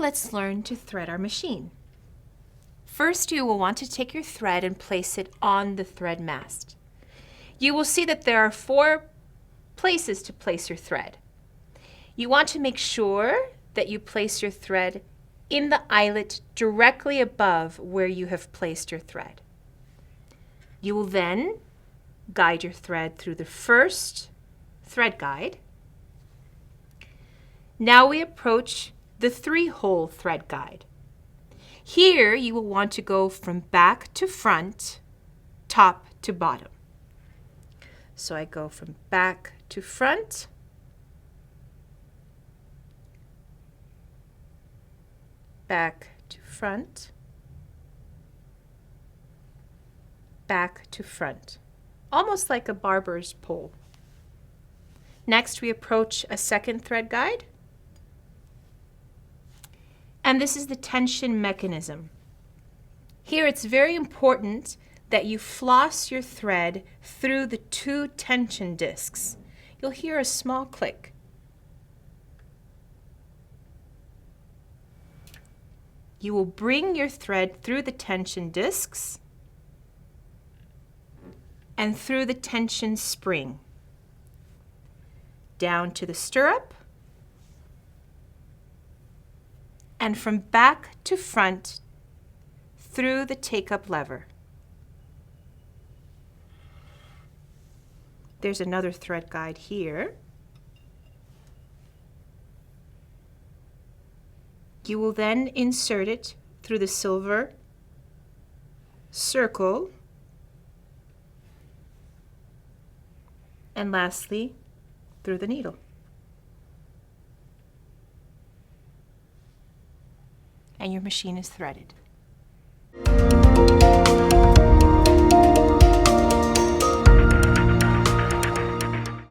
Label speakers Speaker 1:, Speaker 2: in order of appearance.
Speaker 1: let's learn to thread our machine. First, you will want to take your thread and place it on the thread mast. You will see that there are 4 places to place your thread. You want to make sure that you place your thread in the eyelet directly above where you have placed your thread. You will then guide your thread through the first thread guide. Now we approach the 3-hole thread guide. Here you will want to go from back to front, top to bottom. So I go from back to front, back to front, back to front, almost like a barber's pole. Next, we approach a second thread guide, and this is the tension mechanism. Here it's very important that you floss your thread through the 2 tension discs. You'll hear a small click. You will bring your thread through the tension discs and through the tension spring, down to the stirrup, and from back to front through the take-up lever. There's another thread guide here. You will then insert it through the silver circle, and lastly through the needle. And your machine is threaded.